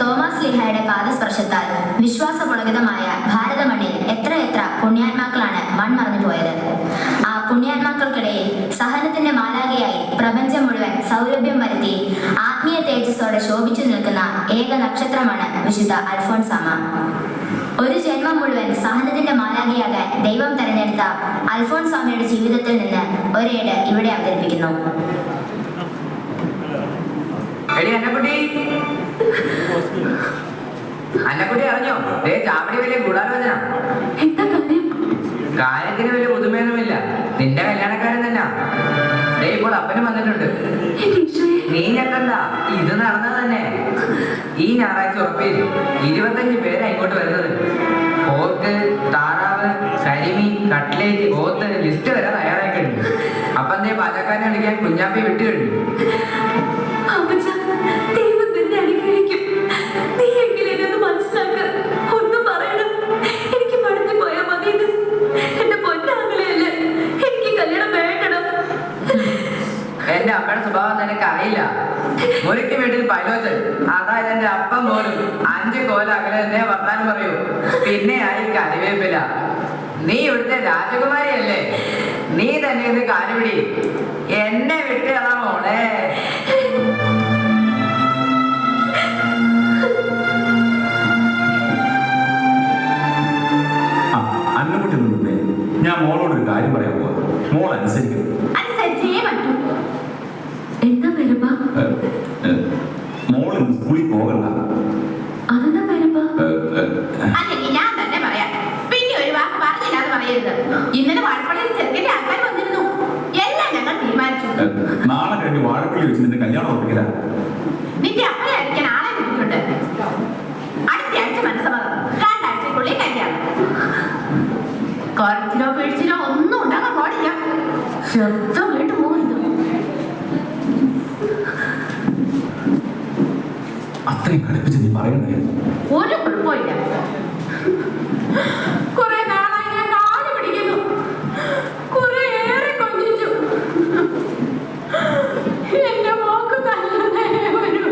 Thomas ലീഹായുടെ പാദസ്പർശത്താൽ വിശ്വാസപുളകിതമായ ഭാരതമണ്ണിൽ എത്രയെത്ര പുണ്യാത്മാക്കളാണ് മൺമറഞ്ഞു പോയത്. ആ പുണ്യാത്മാക്കൾക്കിടയിൽ സഹനത്തിന്റെ മാലാഖയായി പ്രപഞ്ചം മുഴുവൻ സൗരഭ്യം വരുത്തി ആത്മീയ തേജസ്സോടെ ശോഭിച്ചു നിൽക്കുന്ന ഏക നക്ഷത്രമാണ് വിശുദ്ധ അൽഫോൻസാമ്മ. ഒരു ജന്മം മുഴുവൻ സഹനത്തിന്റെ മാലാഖയാകാൻ ദൈവം തെരഞ്ഞെടുത്ത അൽഫോൻസാമ്മയുടെ ജീവിതത്തിൽ നിന്ന് ഒരേട് ഇവിടെ അവതരിപ്പിക്കുന്നു. അന്നക്കുട്ടി അറിഞ്ഞോ? ചാവടി വലിയ ഗൂഢാലോചന. കാര്യത്തിന് വലിയ പുതുമയൊന്നുമില്ല. നിന്റെ കല്യാണക്കാരൻ തന്നെ. ഇപ്പോൾ അപ്പനും വന്നിട്ടുണ്ട്. നീ ഞെട്ടണ്ട, ഇത് നടന്നത് തന്നെ. ഈ ഞായറാഴ്ച ഉറപ്പില്ല 25 പേരാ ഇങ്ങോട്ട് വരുന്നത്. പോർക്ക്, താറാവ്, കരിമീൻ, കട്ട്ലേറ്റ്, പോത്ത് ലിസ്റ്റ് വരെ തയ്യാറായി കഴിഞ്ഞു. അപ്പം എന്തേ പാചകക്കാരനെ അടിക്കാൻ കുഞ്ഞാപ്പി വിട്ടു കഴിഞ്ഞു. എന്റെ അമ്മയുടെ സ്വഭാവം നിനക്ക് അറിയില്ല. മുറിക്ക് വീട്ടിൽ പൈലോച്ചൻ, അതായത് എന്റെ അപ്പം പോലും 5 കോല അകലെ തന്നെ വർത്താനം പറയൂ. പിന്നെ ആയി കറിവേപ്പില. നീ ഇവിടുത്തെ രാജകുമാരിയല്ലേ? നീ തന്നെ ഇത് കാലുപിടി. എന്നെ വിട്ടുകളാ മോളെ. ഞാൻ മോളോടൊരു കാര്യം പറയാൻ പോവാ. മോൾ അനുസരിക്കും. മോൾ സ്കൂളിൽ പോകണ്ട. ഞാൻ തന്നെ പറയാം. പിന്നെ ഒരു വാക്ക് പറഞ്ഞില്ലാതെ പറയരുത്. ഇന്നലെ വാഴപ്പള്ളിയിൽ ചെറുക്കന്റെ ആൾക്കാർ വന്നിരുന്നു. എല്ലാം ഞങ്ങൾ തീരുമാനിച്ചു. നാളെ കഴിഞ്ഞ് വാഴപ്പള്ളി വെച്ച് നിന്റെ കല്യാണം ഉറപ്പിക്കല. നിന്റെ അപ്പനെ അടിക്കാൻ ആളെ വിട്ടിട്ടുണ്ട്. അടുത്ത ആഴ്ച മനസ്സമ്മതം. 2 ആഴ്ചക്കുള്ളിൽ കല്യാണം. കുറച്ചിലോ പിഴിച്ചിലോ ഒന്നും ഉണ്ടാകാൻ പാടില്ല. ശബ്ദം കേട്ട് പോകരുത്. അത്രയും കളിപ്പിച്ച് നീ പറയണ്ടായിരുന്നു. ഒരു കുഴപ്പമില്ല. കുറെ നാളായി ഞാൻ കാല് പിടിക്കുന്നു. കുറെ ഏറെ കൊഞ്ചിച്ചു. എന്റെ മോക്ക് നല്ലതേ വരൂ.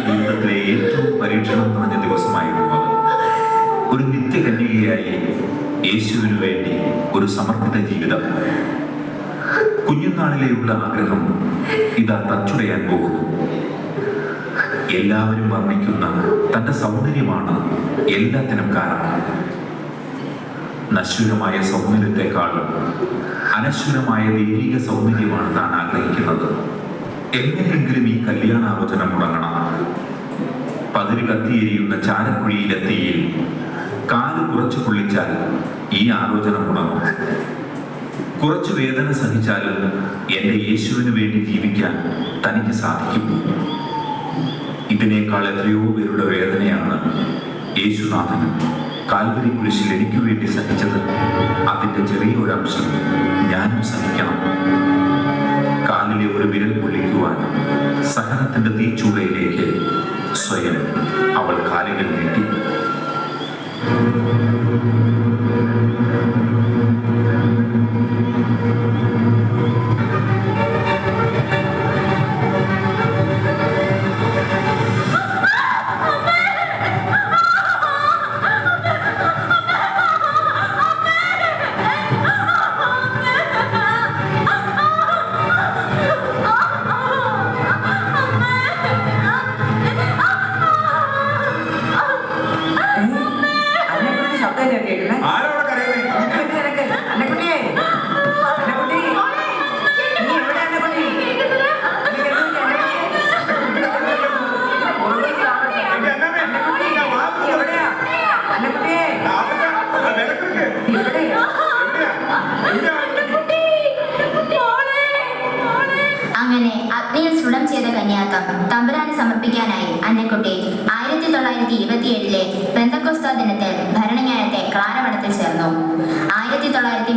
ജീവിതത്തിലെ ഏറ്റവും പരീക്ഷണം നിറഞ്ഞ ദിവസമായിരുന്നു അത്. ഒരു നിത്യകന്യകയായി യേശുവിനു വേണ്ടി ഒരു സമർപ്പിത ജീവിതം. കുഞ്ഞുനാളിലെയുള്ള ആഗ്രഹം ഇതാ തച്ചുടയാൻ പോകുന്നു. എല്ലാവരും വർണ്ണിക്കുന്ന തന്റെ സൗന്ദര്യമാണ് എല്ലാത്തിനും കാരണം. നശ്വരമായ സൗന്ദര്യത്തെക്കാളും അനശ്വരമായ ദൈവിക സൗന്ദര്യമാണ് താൻ ആഗ്രഹിക്കുന്നത്. എങ്ങനെയെങ്കിലും ഈ കല്യാണാലോചന മുടങ്ങണം. പതിര് കത്തിയെരിയുന്ന ചാരക്കുഴിയിലെ തീയിൽ കാല് കുറച്ചു പൊള്ളിച്ചാൽ ഈ ആലോചന മുടങ്ങും. കുറച്ചു വേദന സഹിച്ചാലും എൻ്റെ യേശുവിന് വേണ്ടി ജീവിക്കാൻ തനിക്ക് സാധിക്കും. ഇതിനേക്കാൾ എത്രയോ പേരുടെ വേദനയാണ് യേശുനാഥൻ കാൽവരി കുരിശിൽ എനിക്ക് വേണ്ടി സഹിച്ചത്. അതിൻ്റെ ചെറിയൊരംശം ഞാനും സഹിക്കണം. കാലിലെ ഒരു വിരൽ പൊള്ളിക്കുവാൻ സഹനത്തിൻ്റെ തീച്ചൂളയിലേക്ക് സ്വയം അന്നക്കുട്ടി ശബ്ദമല്ലേ കേൾക്കുന്നേ? ആരോടെ കരയുന്നേ? അന്നക്കുട്ടി നിനക്ക് അന്നക്കുട്ടിയെ അന്നക്കുട്ടി നീ എവിടെ അന്നക്കുട്ടി? നീ അന്നക്കുട്ടി നീ എവിടെയാ? അന്നക്കുട്ടിയെ അങ്ങനെ അഗ്നിയിൽ സുടം ചെയ്ത കന്യാത്വം തമ്പുരാന് സമർപ്പിക്കാനായി അന്നക്കുട്ടി 1927 പെന്തക്കോസ്താ ദിനത്തിൽ ഭരണങ്ങാനത്തെ ക്ലാരമഠത്തിൽ ചേർന്നു. 1930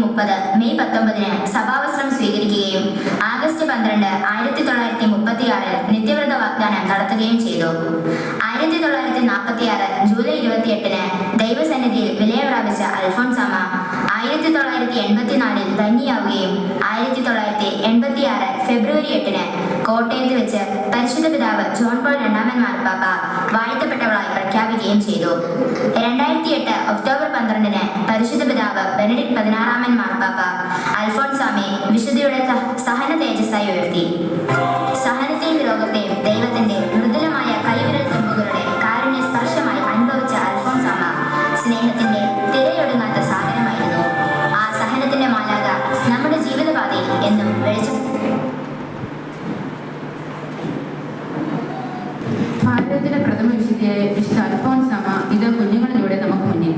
മെയ് 19 സഭാവസ്ത്രം സ്വീകരിക്കുകയും ആഗസ്റ്റ് 12 1936 നിത്യവ്രത വാഗ്ദാനം നടത്തുകയും ചെയ്തു. 1946 ജൂലൈ 28 ദൈവസന്നിധിയിൽ വിലയം പ്രാപിച്ച അൽഫോൻസാമ്മ 1984 ധന്യയാവുകയും 1986 ഫെബ്രുവരി 8 കോട്ടയത്ത് വെച്ച് പരിശുദ്ധ പിതാവ് ജോൺ പോൾ രണ്ടാമൻ മാർപ്പാപ്പ വാഴ്ത്തപ്പെട്ടവളായി പ്രഖ്യാപിക്കുകയും ചെയ്തു. 2008 ഒക്ടോബർ 12 പരിശുദ്ധ പിതാവ് ബെനഡിക്ട് 16 മാർപ്പാപ്പ അൽഫോൻസാമ്മയെ വിശുദ്ധിയുടെ സഹന തേജസ്സായി ഉയർത്തി. സഹനത്തെയും രോഗത്തെയും ദൈവത്തിന്റെ മൃദുലമായ കൈവിരൽ തുമ്പുകളുടെ കാരുണ്യ സ്പർശമായി അനുഭവിച്ച അൽഫോൻസാമ്മ സ്നേഹത്തിന്റെ തിരയൊടുങ്ങാത്ത സാധനമായിരുന്നു. ആ സഹനത്തിന്റെ മാലാക നമ്മുടെ ജീവിതപാതയിൽ എന്നും വെളിച്ചം. ഭാരതത്തിലെ പ്രഥമ വിശുദ്ധിയായ വിശുദ്ധ അൽഫോൻസാമ്മ ഇത് കുഞ്ഞുങ്ങളിലൂടെ നമുക്ക് മുന്നിൽ.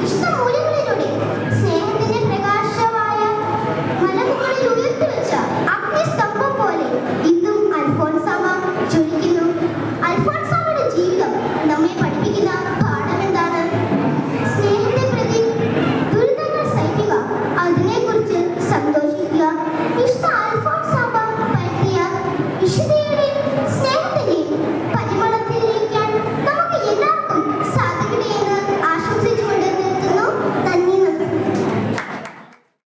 കൃഷ്ണമൂലം